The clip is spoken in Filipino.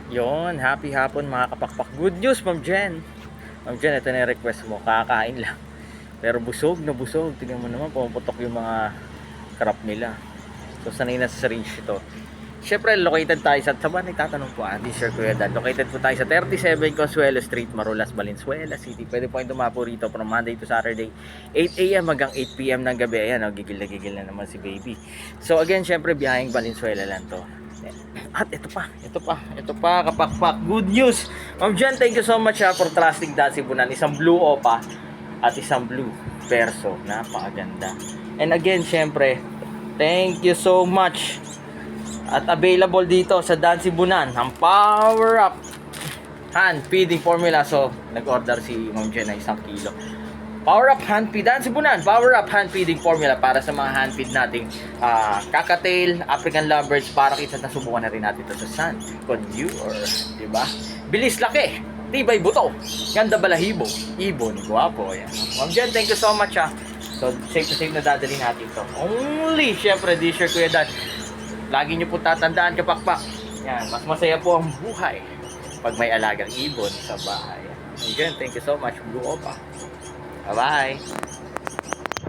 Yon, happy hapon mga kapakpak. Good news, Ma'am Jen. Ma'am Jen, ito na yung request mo. Kakain lang. Pero busog na busog. Tingnan mo naman, pumuputok yung mga crop nila. So, sanay na sa syringe ito. Siyempre, located tayo sa ba nagtatanong po, Sir Kuya Dan. Located po tayo sa 37 Consuelo Street, Marulas, Valenzuela City. Pwede po kayong dumapo rito from Monday to Saturday, 8 a.m. hanggang 8 p.m. ng gabi. Ayan, gigil na naman si baby. So, again, siyempre, biyaheng Valenzuela lang to. At ito pa, kapakpak. Good news! Ma'am Jan, thank you so much for trusting that Sibunan. Isang blue opa at isang blue perso. Napakaganda. And again, syempre, thank you so much. At available dito sa Dan Sibunan, ang Power Up Hand Feeding Formula. So, nag-order si Ma'am Jen na 1 kilo. Power Up Hand Feed, Dan Sibunan, Power Up Hand Feeding Formula para sa mga hand feed nating Kakatail, African Lovebirds, para kita nasubukan na rin natin ito sa Sun Conure, diba? Bilis laki, tibay buto, ganda balahibo, ibon, guwapo. Yan. Ma'am Jen, thank you so much So, safe na dadalhin natin ito. Only, syempre, Sir Kuya Dan. Lagi nyo po tatandaan, kapakpak. Yan, mas masaya po ang buhay pag may alagang ibon sa bahay. Again, thank you so much, Blue Opa. Bye-bye.